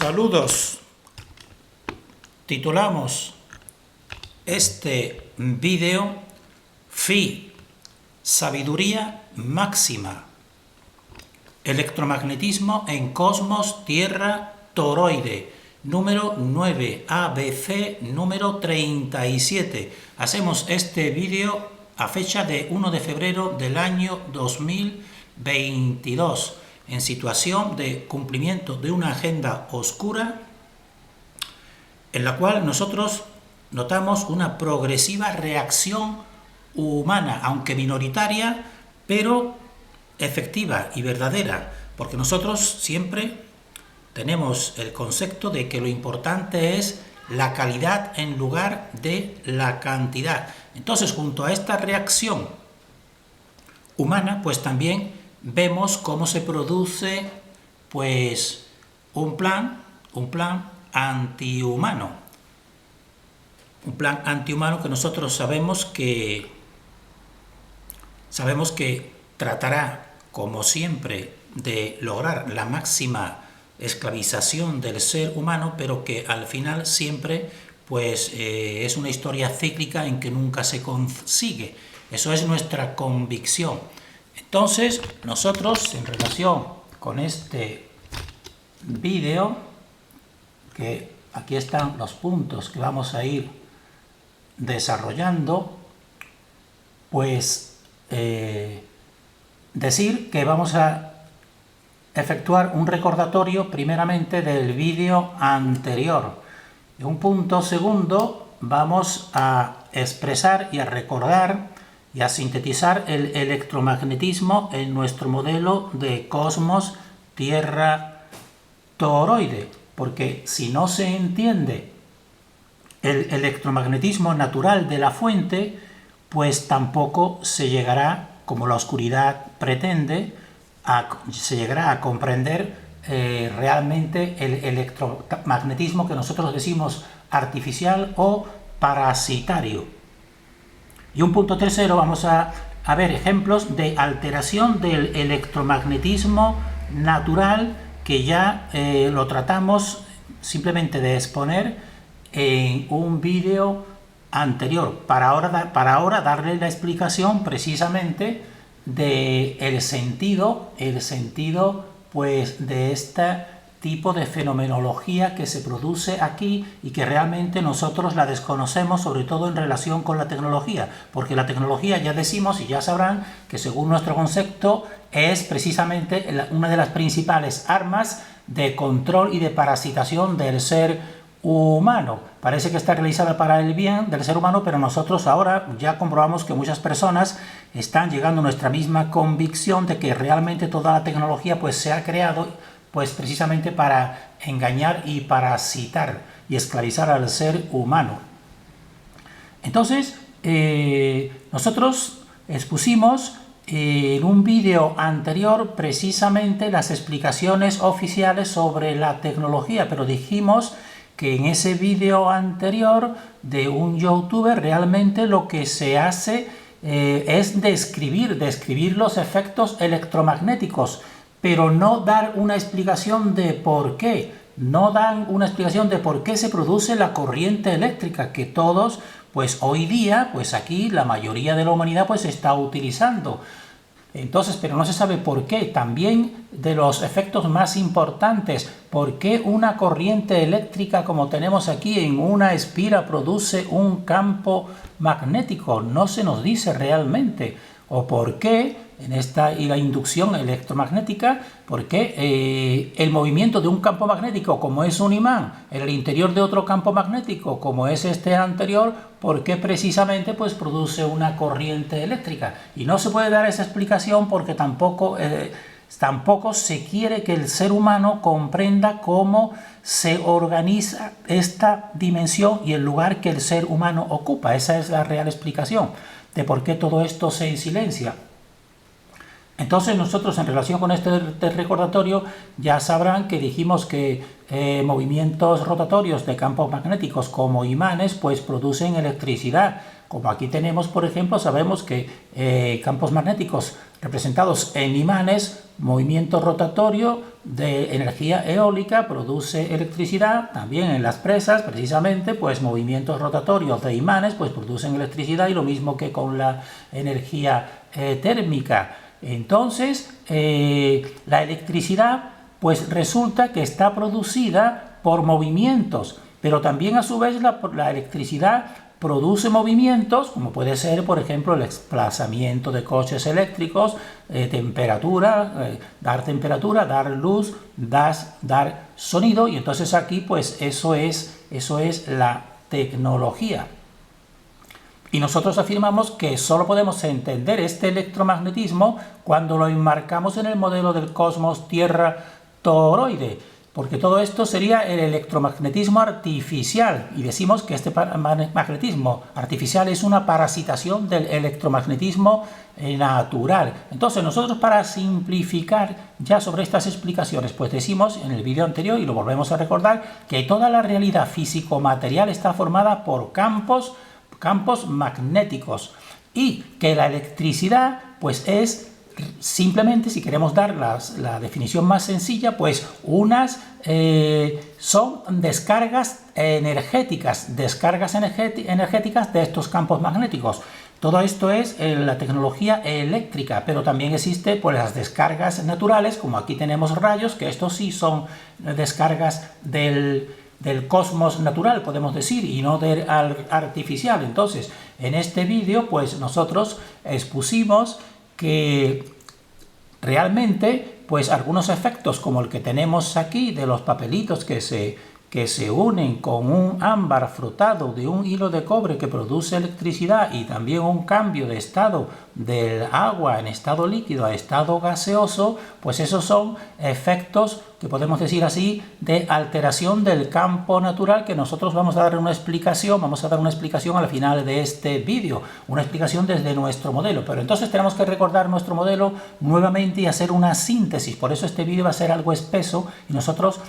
Saludos. Titulamos este vídeo Phi, sabiduría máxima. Electromagnetismo en cosmos, tierra, toroide. Número 9, ABC número 37. Hacemos este vídeo a fecha de 1 de febrero del año 2022, en situación de cumplimiento de una agenda oscura en la cual nosotros notamos una progresiva reacción humana, aunque minoritaria, pero efectiva y verdadera, porque nosotros siempre tenemos el concepto de que lo importante es la calidad en lugar de la cantidad. Entonces, junto a esta reacción humana, pues también vemos cómo se produce pues un plan antihumano. Un plan antihumano que nosotros sabemos que tratará, como siempre, de lograr la máxima esclavización del ser humano, pero que al final siempre pues es una historia cíclica en que nunca se consigue. Eso es nuestra convicción. Entonces, nosotros, en relación con este vídeo, que aquí están los puntos que vamos a ir desarrollando, pues decir que vamos a efectuar un recordatorio primeramente del vídeo anterior. En un punto segundo vamos a expresar y a recordar y a sintetizar el electromagnetismo en nuestro modelo de cosmos, tierra, toroide, porque si no se entiende el electromagnetismo natural de la fuente, pues tampoco se llegará, como la oscuridad pretende, se llegará a comprender realmente el electromagnetismo que nosotros decimos artificial o parasitario. Y un punto tercero, vamos a ver ejemplos de alteración del electromagnetismo natural, que ya lo tratamos simplemente de exponer en un vídeo anterior, para ahora darle la explicación precisamente del sentido pues de este tipo de fenomenología que se produce aquí y que realmente nosotros la desconocemos, sobre todo en relación con la tecnología, porque la tecnología, ya decimos y ya sabrán que según nuestro concepto es precisamente una de las principales armas de control y de parasitación del ser humano. Parece que está realizada para el bien del ser humano, pero nosotros ahora ya comprobamos que muchas personas están llegando a nuestra misma convicción de que realmente toda la tecnología pues se ha creado pues precisamente para engañar y parasitar y esclavizar al ser humano. Entonces, nosotros expusimos en un vídeo anterior precisamente las explicaciones oficiales sobre la tecnología, pero dijimos que en ese vídeo anterior de un youtuber realmente lo que se hace es describir los efectos electromagnéticos, pero no dar una explicación de por qué. No dan una explicación de por qué se produce la corriente eléctrica que todos, pues hoy día, pues aquí la mayoría de la humanidad pues está utilizando. Entonces, pero no se sabe por qué. También de los efectos más importantes, ¿por qué una corriente eléctrica como tenemos aquí en una espira produce un campo magnético? No se nos dice realmente. O por qué y la inducción electromagnética, por qué el movimiento de un campo magnético, como es un imán, en el interior de otro campo magnético, como es este anterior, por qué precisamente pues produce una corriente eléctrica. Y no se puede dar esa explicación porque tampoco se quiere que el ser humano comprenda cómo se organiza esta dimensión y el lugar que el ser humano ocupa. Esa es la real explicación de por qué todo esto se silencia. Entonces nosotros, en relación con este recordatorio, ya sabrán que dijimos que movimientos rotatorios de campos magnéticos como imanes pues producen electricidad. como aquí tenemos, por ejemplo, sabemos que campos magnéticos representados en imanes, movimiento rotatorio de energía eólica produce electricidad, también en las presas, precisamente, pues movimientos rotatorios de imanes pues producen electricidad, y lo mismo que con la energía térmica. Entonces, la electricidad pues resulta que está producida por movimientos, pero también a su vez la electricidad produce movimientos, como puede ser, por ejemplo, el desplazamiento de coches eléctricos, temperatura, dar luz, dar sonido, y entonces aquí pues eso es la tecnología. Y nosotros afirmamos que solo podemos entender este electromagnetismo cuando lo enmarcamos en el modelo del cosmos Tierra toroide, porque todo esto sería el electromagnetismo artificial, y decimos que este magnetismo artificial es una parasitación del electromagnetismo natural. Entonces nosotros, para simplificar ya sobre estas explicaciones, pues decimos en el vídeo anterior, y lo volvemos a recordar, que toda la realidad físico-material está formada por campos magnéticos, y que la electricidad pues es simplemente, si queremos dar la definición más sencilla, pues son descargas energéticas de estos campos magnéticos. Todo esto es la tecnología eléctrica, pero también existe pues las descargas naturales, como aquí tenemos rayos, que estos sí son descargas del cosmos natural, podemos decir, y no del artificial. Entonces, en este vídeo pues nosotros expusimos que realmente pues algunos efectos, como el que tenemos aquí de los papelitos que se unen con un ámbar frotado de un hilo de cobre que produce electricidad, y también un cambio de estado del agua en estado líquido a estado gaseoso, pues esos son efectos que podemos decir así de alteración del campo natural, que nosotros vamos a dar una explicación al final de este vídeo, una explicación desde nuestro modelo. Pero entonces tenemos que recordar nuestro modelo nuevamente y hacer una síntesis. Por eso este vídeo va a ser algo espeso, y nosotros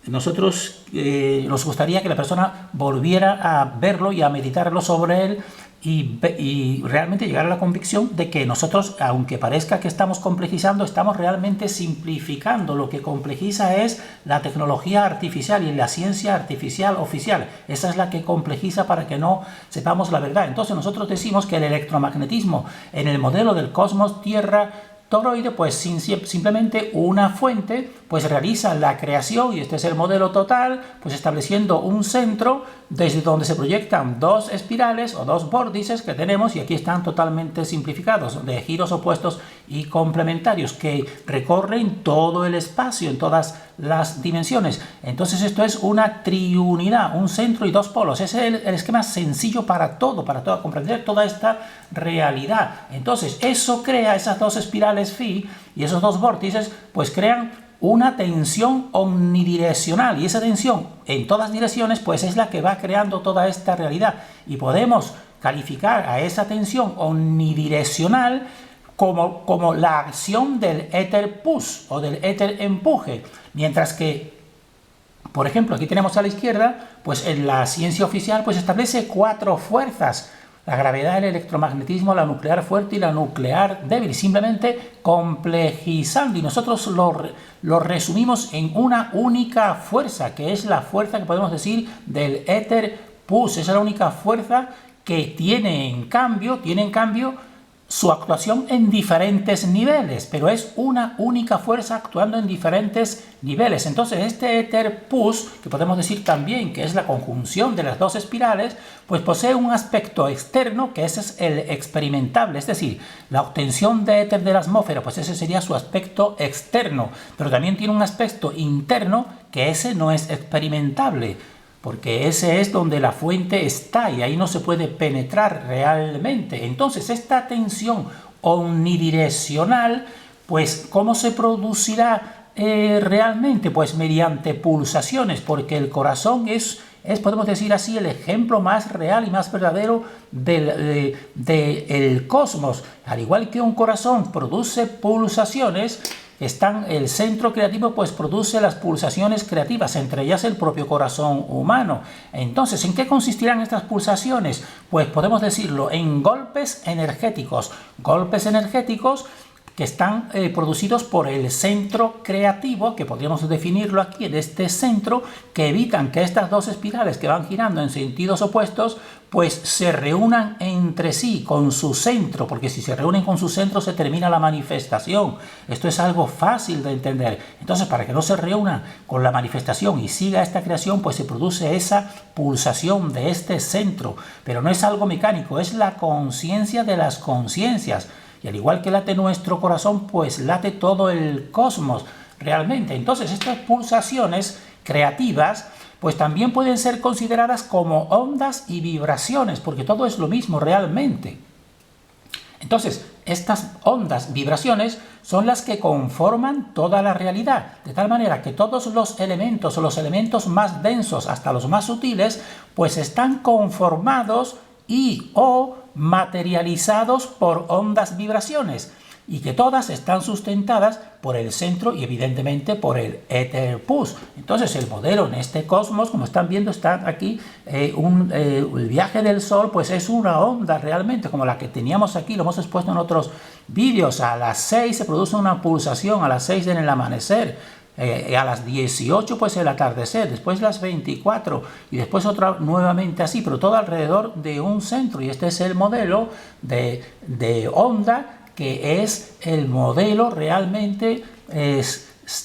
nos gustaría que la persona volviera a verlo y a meditarlo sobre él, y realmente llegar a la convicción de que nosotros, aunque parezca que estamos complejizando, estamos realmente simplificando. Lo que complejiza es la tecnología artificial y la ciencia artificial oficial. Esa es la que complejiza para que no sepamos la verdad. Entonces nosotros decimos que el electromagnetismo en el modelo del cosmos Tierra toroide, pues simplemente una fuente pues realiza la creación, y este es el modelo total, pues estableciendo un centro desde donde se proyectan dos espirales o dos vórtices que tenemos, y aquí están totalmente simplificados, de giros opuestos y complementarios, que recorren todo el espacio en todas las dimensiones. Entonces esto es una triunidad, un centro y dos polos. Ese es el esquema sencillo para comprender toda esta realidad. Entonces eso crea esas dos espirales phi, y esos dos vórtices pues crean una tensión omnidireccional, y esa tensión en todas direcciones pues es la que va creando toda esta realidad, y podemos calificar a esa tensión omnidireccional como la acción del éter push o del éter empuje, mientras que, por ejemplo, aquí tenemos a la izquierda, pues en la ciencia oficial pues establece 4 fuerzas: la gravedad, el electromagnetismo, la nuclear fuerte y la nuclear débil, simplemente complejizando, y nosotros lo resumimos en una única fuerza, que es la fuerza que podemos decir del éter push. Esa es la única fuerza que tiene en cambio su actuación en diferentes niveles, pero es una única fuerza actuando en diferentes niveles. Entonces este éter push, que podemos decir también que es la conjunción de las dos espirales, pues posee un aspecto externo, que ese es el experimentable, es decir, la obtención de éter de la atmósfera, pues ese sería su aspecto externo, pero también tiene un aspecto interno, que ese no es experimentable, porque ese es donde la fuente está, y ahí no se puede penetrar realmente. Entonces esta tensión omnidireccional, pues ¿cómo se producirá realmente? Pues mediante pulsaciones, porque el corazón es, podemos decir así, el ejemplo más real y más verdadero del cosmos. Al igual que un corazón produce pulsaciones, el centro creativo pues produce las pulsaciones creativas, entre ellas el propio corazón humano. Entonces, ¿en qué consistirán estas pulsaciones? Pues podemos decirlo en golpes energéticos que están producidos por el centro creativo, que podríamos definirlo aquí en este centro, que evitan que estas dos espirales que van girando en sentidos opuestos pues se reúnan entre sí con su centro, porque si se reúnen con su centro se termina la manifestación. Esto es algo fácil de entender. Entonces, para que no se reúna con la manifestación y siga esta creación, pues se produce esa pulsación de este centro. Pero no es algo mecánico, es la conciencia de las conciencias. Y al igual que late nuestro corazón, pues late todo el cosmos realmente. Entonces, estas pulsaciones creativas pues también pueden ser consideradas como ondas y vibraciones, porque todo es lo mismo realmente. Entonces, estas ondas, vibraciones, son las que conforman toda la realidad, de tal manera que todos los elementos, o los elementos más densos hasta los más sutiles, pues están conformados y o materializados por ondas vibraciones, y que todas están sustentadas por el centro y evidentemente por el éter pus. Entonces el modelo en este cosmos, como están viendo, está aquí el viaje del Sol, pues es una onda realmente como la que teníamos aquí, lo hemos expuesto en otros vídeos. A las 6 se produce una pulsación, a las 6 en el amanecer, a las 18 pues el atardecer, después las 24 y después otra nuevamente así, pero todo alrededor de un centro. Y este es el modelo de onda, que es el modelo realmente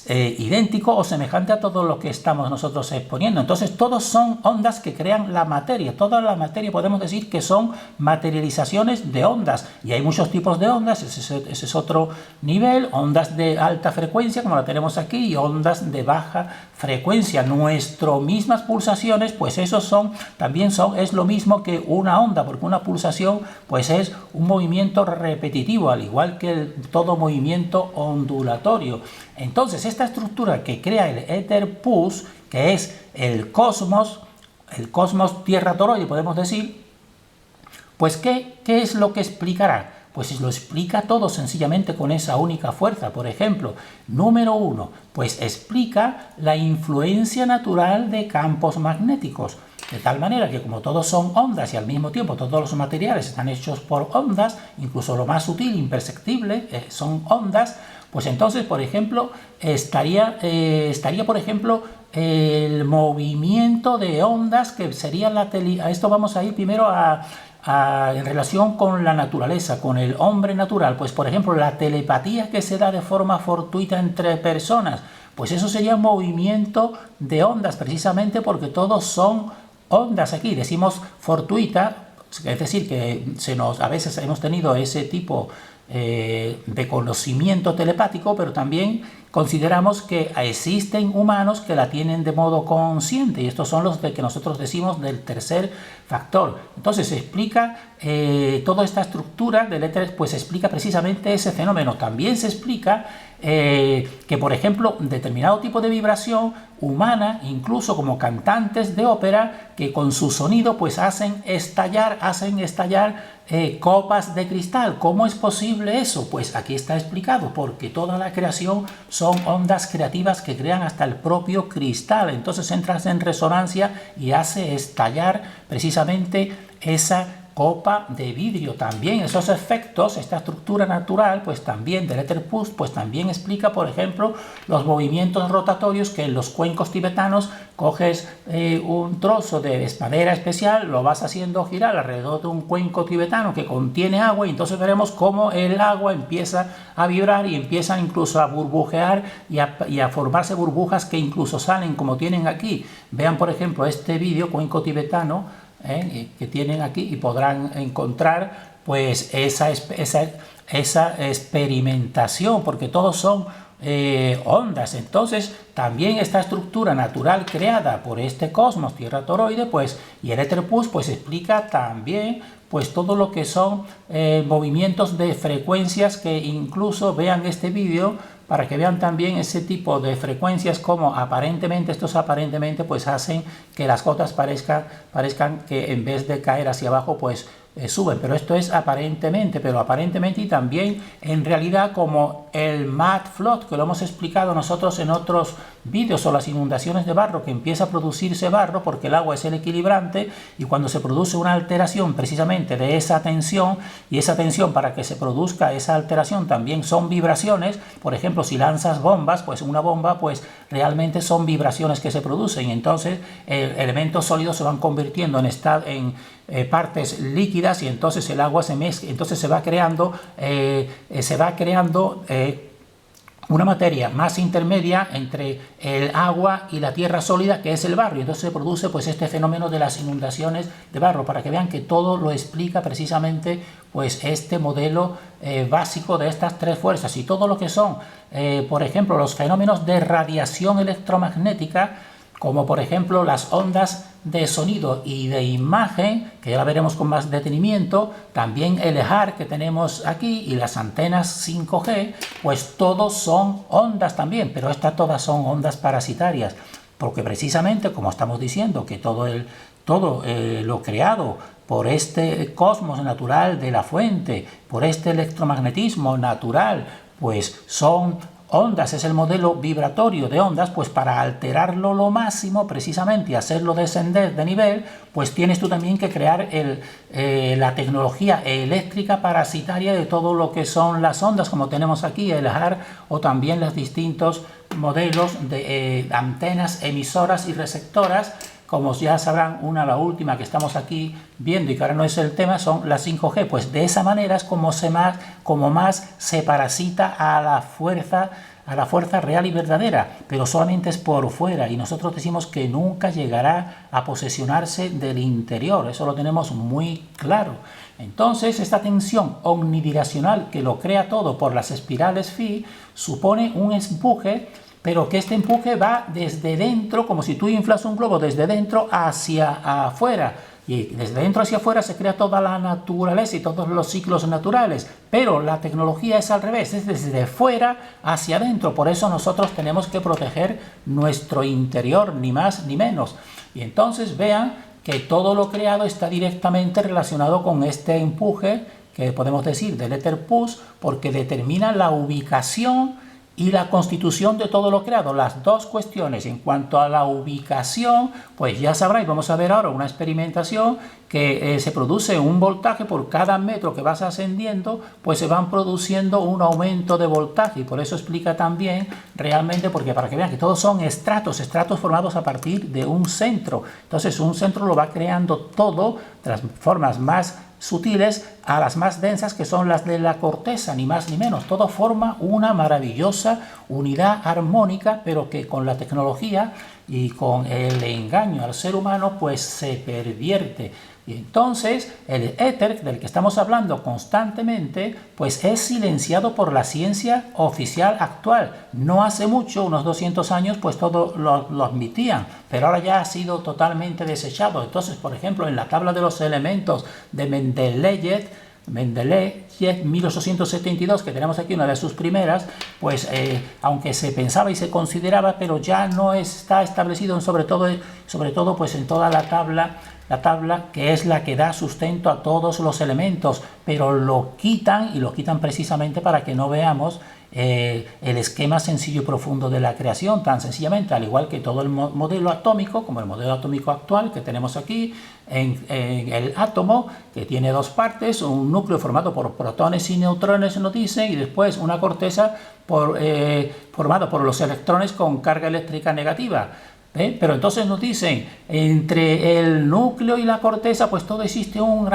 idéntico o semejante a todo lo que estamos nosotros exponiendo. Entonces todos son ondas que crean la materia. Toda la materia podemos decir que son materializaciones de ondas, y hay muchos tipos de ondas. Ese es otro nivel: ondas de alta frecuencia como la tenemos aquí y ondas de baja frecuencia. Nuestras mismas pulsaciones, pues esos también es lo mismo que una onda, porque una pulsación pues es un movimiento repetitivo, al igual que todo movimiento ondulatorio. Entonces, esta estructura que crea el éter pus, que es el cosmos tierra toroide, podemos decir, pues ¿qué es lo que explicará? Pues lo explica todo sencillamente con esa única fuerza. Por ejemplo, número 1, pues explica la influencia natural de campos magnéticos. De tal manera que como todos son ondas y al mismo tiempo todos los materiales están hechos por ondas, incluso lo más sutil, imperceptible, son ondas, pues entonces, por ejemplo, estaría por ejemplo, el movimiento de ondas, que sería a esto vamos a ir primero en relación con la naturaleza, con el hombre natural. Pues por ejemplo, la telepatía que se da de forma fortuita entre personas, pues eso sería un movimiento de ondas, precisamente porque todos son ondas. Aquí decimos fortuita, es decir, que a veces hemos tenido ese tipo de conocimiento telepático, pero también consideramos que existen humanos que la tienen de modo consciente, y estos son los que nosotros decimos del tercer factor. Entonces se explica toda esta estructura del éter, pues se explica precisamente ese fenómeno. También se explica que, por ejemplo, determinado tipo de vibración humana, incluso como cantantes de ópera, que con su sonido pues hacen estallar copas de cristal. ¿Cómo es posible eso? Pues aquí está explicado, porque toda la creación son ondas creativas que crean hasta el propio cristal. Entonces entras en resonancia y hace estallar precisamente esa copa de vidrio. También esos efectos, esta estructura natural, pues también del éter pus, pues también explica, por ejemplo, los movimientos rotatorios que en los cuencos tibetanos coges un trozo de madera especial, lo vas haciendo girar alrededor de un cuenco tibetano que contiene agua, y entonces veremos cómo el agua empieza a vibrar y empiezan incluso a burbujear y a formarse burbujas que incluso salen como tienen aquí. Vean, por ejemplo, este vídeo, cuenco tibetano, que tienen aquí, y podrán encontrar pues esa experimentación, porque todos son ondas. Entonces también esta estructura natural creada por este cosmos tierra toroide, pues, y el éter pus, pues explica también pues todo lo que son movimientos de frecuencias, que incluso vean este vídeo para que vean también ese tipo de frecuencias, como estos aparentemente pues hacen que las gotas parezcan que en vez de caer hacia abajo pues suben, pero esto es aparentemente, y también en realidad como el mud flood, que lo hemos explicado nosotros en otros vídeos, o las inundaciones de barro, que empieza a producirse barro porque el agua es el equilibrante, y cuando se produce una alteración precisamente de esa tensión, y esa tensión, para que se produzca esa alteración, también son vibraciones. Por ejemplo, si lanzas bombas, pues una bomba, pues realmente son vibraciones que se producen, y entonces elementos sólidos se van convirtiendo en partes líquidas, y entonces el agua se mezcla, entonces se va creando una materia más intermedia entre el agua y la tierra sólida, que es el barro, y entonces se produce pues este fenómeno de las inundaciones de barro, para que vean que todo lo explica precisamente pues este modelo básico de estas tres fuerzas. Y todo lo que son, por ejemplo, los fenómenos de radiación electromagnética, como por ejemplo las ondas de sonido y de imagen, que ya la veremos con más detenimiento, también el EHAR que tenemos aquí y las antenas 5G, pues todos son ondas también, pero estas todas son ondas parasitarias, porque precisamente, como estamos diciendo, que todo lo creado por este cosmos natural de la fuente, por este electromagnetismo natural, pues son ondas, es el modelo vibratorio de ondas, pues para alterarlo lo máximo precisamente y hacerlo descender de nivel, pues tienes tú también que crear la tecnología eléctrica parasitaria de todo lo que son las ondas, como tenemos aquí el HAR, o también los distintos modelos de antenas emisoras y receptoras. Como ya sabrán, la última que estamos aquí viendo y que ahora no es el tema, son las 5G. Pues de esa manera es como más se parasita a la fuerza real y verdadera, pero solamente es por fuera, y nosotros decimos que nunca llegará a posesionarse del interior, eso lo tenemos muy claro. Entonces, esta tensión omnidireccional que lo crea todo por las espirales phi supone un empuje, pero que este empuje va desde dentro, como si tú inflas un globo desde dentro hacia afuera. Y desde dentro hacia afuera se crea toda la naturaleza y todos los ciclos naturales. Pero la tecnología es al revés, es desde fuera hacia adentro. Por eso nosotros tenemos que proteger nuestro interior, ni más ni menos. Y entonces vean que todo lo creado está directamente relacionado con este empuje, que podemos decir del éter push, porque determina la ubicación y la constitución de todo lo creado, las dos cuestiones. En cuanto a la ubicación, pues ya sabráis, vamos a ver ahora una experimentación que se produce un voltaje por cada metro que vas ascendiendo, pues se van produciendo un aumento de voltaje, y por eso explica también realmente, porque para que vean que todos son estratos formados a partir de un centro. Entonces un centro lo va creando todo de las formas más sutiles a las más densas, que son las de la corteza, ni más ni menos. Todo forma una maravillosa unidad armónica, pero que con la tecnología y con el engaño al ser humano pues se pervierte. Y entonces el éter del que estamos hablando constantemente pues es silenciado por la ciencia oficial actual. No hace mucho, unos 200 años, pues todo lo admitían, pero ahora ya ha sido totalmente desechado. Entonces, por ejemplo, en la tabla de los elementos de Mendeleev 1872, que tenemos aquí una de sus primeras, pues aunque se pensaba y se consideraba, pero ya no está establecido sobre todo pues en toda la tabla que es la que da sustento a todos los elementos, pero lo quitan, y lo quitan precisamente para que no veamos el esquema sencillo y profundo de la creación, tan sencillamente, al igual que todo el modelo atómico, como el modelo atómico actual que tenemos aquí, en el átomo, que tiene dos partes, un núcleo formado por protones y neutrones, nos dicen, y después una corteza formada por los electrones con carga eléctrica negativa. Pero entonces nos dicen, entre el núcleo y la corteza pues todo existe un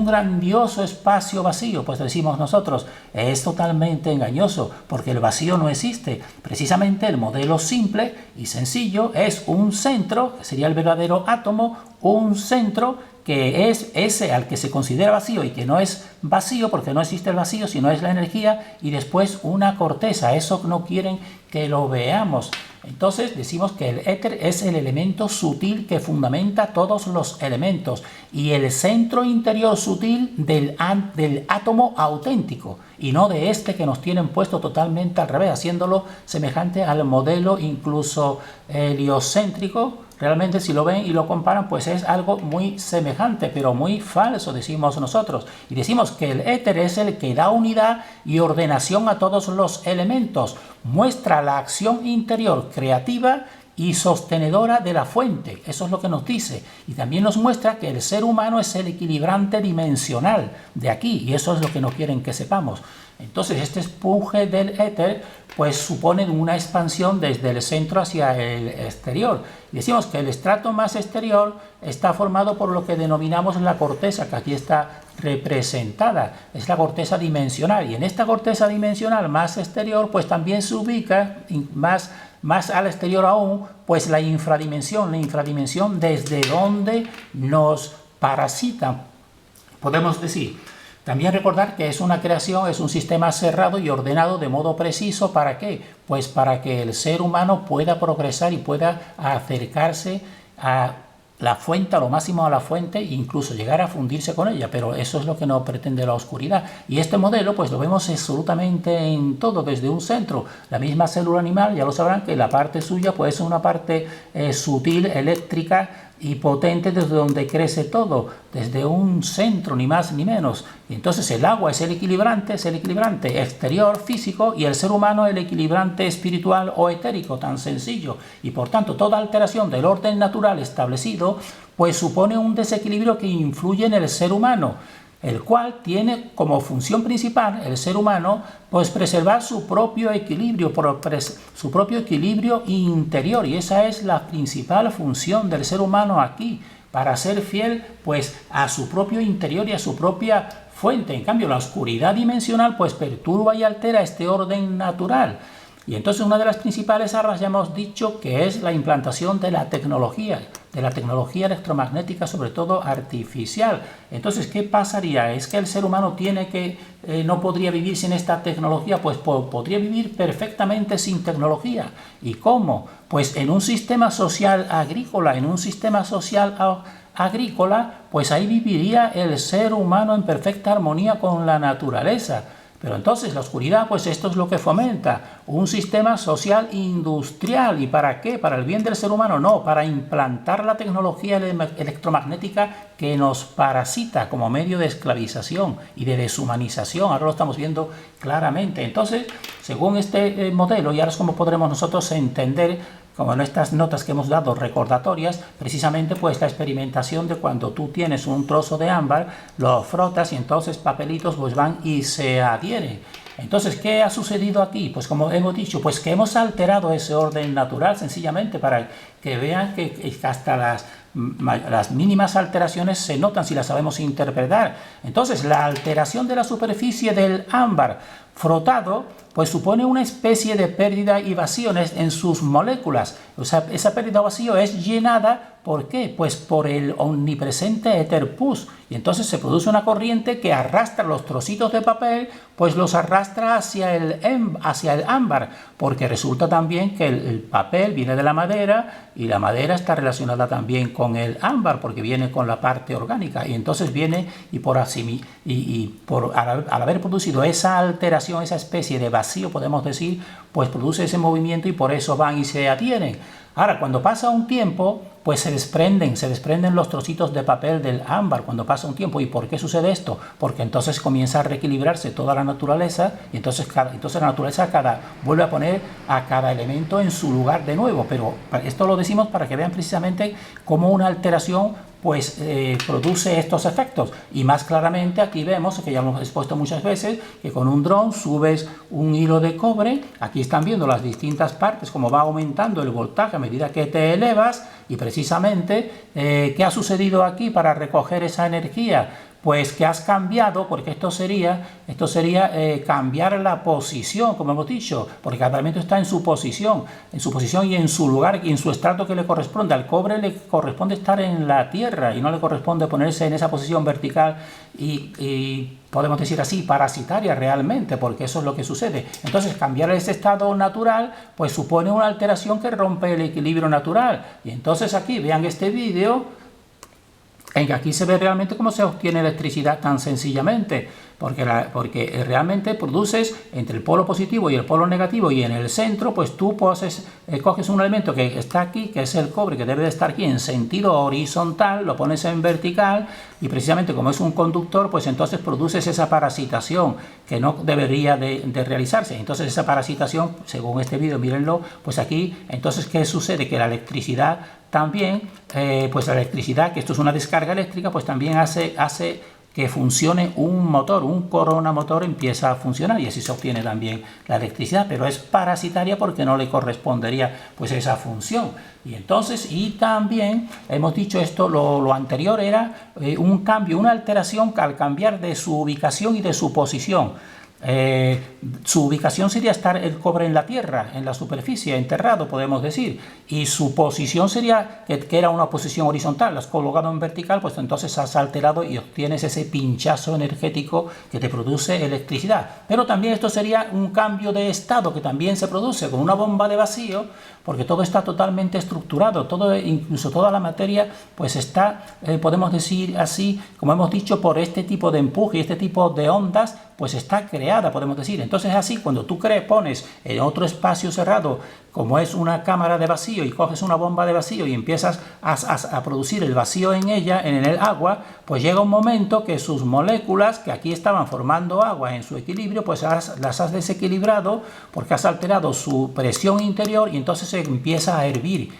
grandioso espacio vacío. Pues decimos nosotros, es totalmente engañoso, porque el vacío no existe. Precisamente el modelo simple y sencillo es un centro, que sería el verdadero átomo, un centro que es ese al que se considera vacío y que no es vacío, porque no existe el vacío, sino es la energía, y después una corteza. Eso no quieren que lo veamos. Entonces decimos que el éter es el elemento sutil que fundamenta todos los elementos y el centro interior sutil del átomo auténtico, y no de este que nos tienen puesto totalmente al revés, haciéndolo semejante al modelo incluso heliocéntrico. Realmente, si lo ven y lo comparan, pues es algo muy semejante, pero muy falso, decimos nosotros. Y decimos que el éter es el que da unidad y ordenación a todos los elementos, muestra la acción interior creativa y sostenedora de la fuente. Eso es lo que nos dice. Y también nos muestra que el ser humano es el equilibrante dimensional de aquí, y eso es lo que no quieren que sepamos. Entonces, este empuje del éter pues supone una expansión desde el centro hacia el exterior. Y decimos que el estrato más exterior está formado por lo que denominamos la corteza, que aquí está representada. Es la corteza dimensional. Y en esta corteza dimensional más exterior, pues también se ubica más al exterior aún, pues la infradimensión desde donde nos parasita, podemos decir. También recordar que es una creación, es un sistema cerrado y ordenado de modo preciso. ¿Para qué? Pues para que el ser humano pueda progresar y pueda acercarse a la fuente, a lo máximo a la fuente, e incluso llegar a fundirse con ella, pero eso es lo que no pretende la oscuridad. Y este modelo pues lo vemos absolutamente en todo, desde un centro. La misma célula animal, ya lo sabrán, que la parte suya pues es una parte sutil, eléctrica y potente, desde donde crece todo, desde un centro, ni más ni menos. Y entonces el agua es el equilibrante exterior, físico, y el ser humano el equilibrante espiritual o etérico, tan sencillo. Y por tanto, toda alteración del orden natural establecido, pues supone un desequilibrio que influye en el ser humano, el cual tiene como función principal, el ser humano, pues preservar su propio equilibrio interior, y esa es la principal función del ser humano aquí, para ser fiel pues a su propio interior y a su propia fuente. En cambio, la oscuridad dimensional pues perturba y altera este orden natural. Y entonces una de las principales armas, ya hemos dicho, que es la implantación de la tecnología electromagnética, sobre todo artificial. Entonces, ¿qué pasaría? ¿Es que el ser humano no podría vivir sin esta tecnología? Pues podría vivir perfectamente sin tecnología. ¿Y cómo? Pues en un sistema social agrícola, pues ahí viviría el ser humano en perfecta armonía con la naturaleza. Pero entonces la oscuridad, pues esto es lo que fomenta, un sistema social industrial. ¿Y para qué? ¿Para el bien del ser humano? No, para implantar la tecnología electromagnética que nos parasita como medio de esclavización y de deshumanización. Ahora lo estamos viendo claramente. Entonces, según este modelo, y ahora es como podremos nosotros entender, como en estas notas que hemos dado recordatorias, precisamente pues la experimentación de cuando tú tienes un trozo de ámbar, lo frotas y entonces papelitos pues van y se adhieren. Entonces, ¿qué ha sucedido aquí? Pues como hemos dicho, pues que hemos alterado ese orden natural sencillamente para que vean que hasta las mínimas alteraciones se notan si las sabemos interpretar. Entonces, la alteración de la superficie del ámbar frotado pues supone una especie de pérdida y vacío en sus moléculas. O sea, esa pérdida o vacío es llenada, ¿por qué? Pues por el omnipresente éter pus. Y entonces se produce una corriente que arrastra los trocitos de papel, pues los arrastra hacia el ámbar, porque resulta también que el papel viene de la madera y la madera está relacionada también con el ámbar, porque viene con la parte orgánica. Y entonces viene al haber producido esa alteración, esa especie de vacío, podemos decir, pues produce ese movimiento y por eso van y se adhieren. Ahora, cuando pasa un tiempo, pues se desprenden los trocitos de papel del ámbar cuando pasa un tiempo. ¿Y por qué sucede esto? Porque entonces comienza a reequilibrarse toda la naturaleza y entonces la naturaleza vuelve a poner a cada elemento en su lugar de nuevo. Pero esto lo decimos para que vean precisamente cómo una alteración pues produce estos efectos. Y más claramente aquí vemos, que ya hemos expuesto muchas veces, que con un dron subes un hilo de cobre. Aquí están viendo las distintas partes, cómo va aumentando el voltaje a medida que te elevas. Y precisamente, ¿qué ha sucedido aquí para recoger esa energía? pues que has cambiado, porque esto sería cambiar la posición, como hemos dicho, porque cada elemento está en su posición y en su lugar y en su estrato que le corresponde. Al cobre le corresponde estar en la tierra y no le corresponde ponerse en esa posición vertical y podemos decir así, parasitaria realmente, porque eso es lo que sucede. Entonces, cambiar ese estado natural, pues supone una alteración que rompe el equilibrio natural. Y entonces aquí, vean este vídeo, en que aquí se ve realmente cómo se obtiene electricidad tan sencillamente, porque realmente produces entre el polo positivo y el polo negativo, y en el centro pues tú coges un elemento que está aquí, que es el cobre, que debe de estar aquí en sentido horizontal, lo pones en vertical, y precisamente como es un conductor, pues entonces produces esa parasitación que no debería de realizarse. Entonces esa parasitación, según este vídeo, mírenlo, pues aquí, entonces ¿qué sucede? Que la electricidad también, pues la electricidad, que esto es una descarga eléctrica, pues también hace que funcione un motor, un corona motor empieza a funcionar, y así se obtiene también la electricidad, pero es parasitaria porque no le correspondería pues esa función. Y entonces, y también hemos dicho esto, lo anterior era un cambio, una alteración al cambiar de su ubicación y de su posición. Su ubicación sería estar el cobre en la tierra, en la superficie, enterrado, podemos decir, y su posición sería que era una posición horizontal. Lo has colocado en vertical, pues entonces has alterado y obtienes ese pinchazo energético que te produce electricidad. Pero también esto sería un cambio de estado que también se produce con una bomba de vacío, porque todo está totalmente estructurado, todo, incluso toda la materia, pues está, podemos decir así, como hemos dicho, por este tipo de empuje y este tipo de ondas, pues está creada, podemos decir. Entonces así, cuando tú pones en otro espacio cerrado, como es una cámara de vacío, y coges una bomba de vacío y empiezas a producir el vacío en ella, en el agua, pues llega un momento que sus moléculas, que aquí estaban formando agua en su equilibrio, pues las has desequilibrado porque has alterado su presión interior, y entonces se empieza a hervir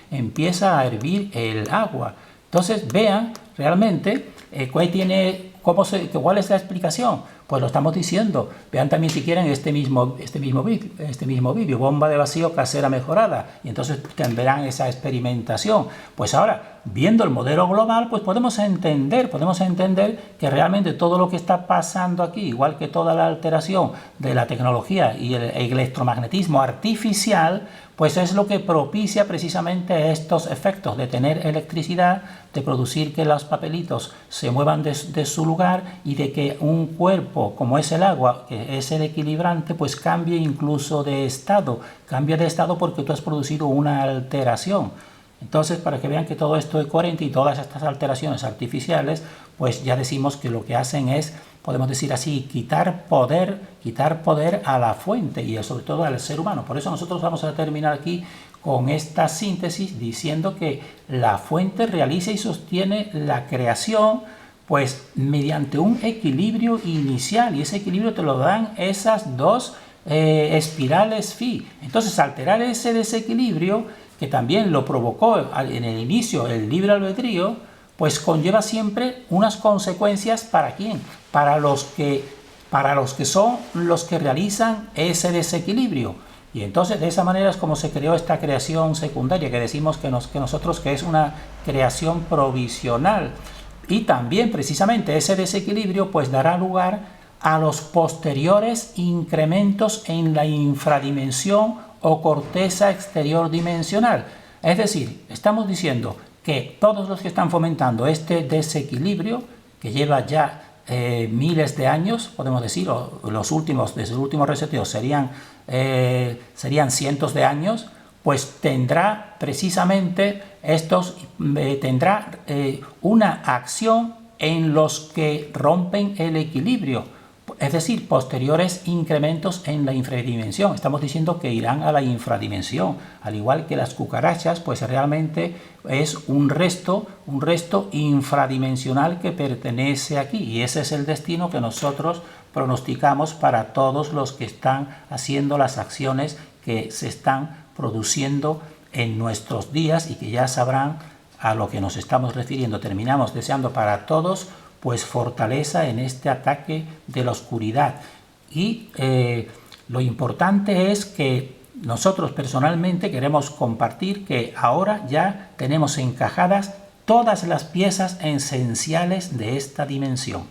el agua. Entonces vean realmente ¿cuál es la explicación? Pues lo estamos diciendo. Vean también si quieren este mismo vídeo, bomba de vacío casera mejorada, y entonces verán esa experimentación. Pues ahora, viendo el modelo global, pues podemos entender que realmente todo lo que está pasando aquí, igual que toda la alteración de la tecnología y el electromagnetismo artificial, pues es lo que propicia precisamente estos efectos de tener electricidad, de producir que los papelitos se muevan de su lugar, y de que un cuerpo como es el agua, que es el equilibrante, pues cambie incluso de estado. Cambia de estado porque tú has producido una alteración. Entonces, para que vean que todo esto es coherente, y todas estas alteraciones artificiales, pues ya decimos que lo que hacen es, podemos decir así, quitar poder a la fuente y sobre todo al ser humano. Por eso nosotros vamos a terminar aquí con esta síntesis diciendo que la fuente realiza y sostiene la creación, pues mediante un equilibrio inicial, y ese equilibrio te lo dan esas dos espirales phi. Entonces, alterar ese desequilibrio, que también lo provocó en el inicio el libre albedrío, pues conlleva siempre unas consecuencias. ¿Para quién? Para los que son los que realizan ese desequilibrio. Y entonces de esa manera es como se creó esta creación secundaria, que decimos que nosotros que es una creación provisional. Y también precisamente ese desequilibrio pues dará lugar a los posteriores incrementos en la infradimensión o corteza exterior dimensional. Es decir, estamos diciendo que todos los que están fomentando este desequilibrio, que lleva ya miles de años, podemos decir, o desde el último reseteo serían cientos de años, pues tendrá precisamente una acción en los que rompen el equilibrio, es decir, posteriores incrementos en la infradimensión. Estamos diciendo que irán a la infradimensión, al igual que las cucarachas, pues realmente es un resto infradimensional que pertenece aquí, y ese es el destino que nosotros pronosticamos para todos los que están haciendo las acciones que se están produciendo en nuestros días, y que ya sabrán a lo que nos estamos refiriendo. Terminamos deseando para todos pues fortaleza en este ataque de la oscuridad, y lo importante es que nosotros personalmente queremos compartir que ahora ya tenemos encajadas todas las piezas esenciales de esta dimensión.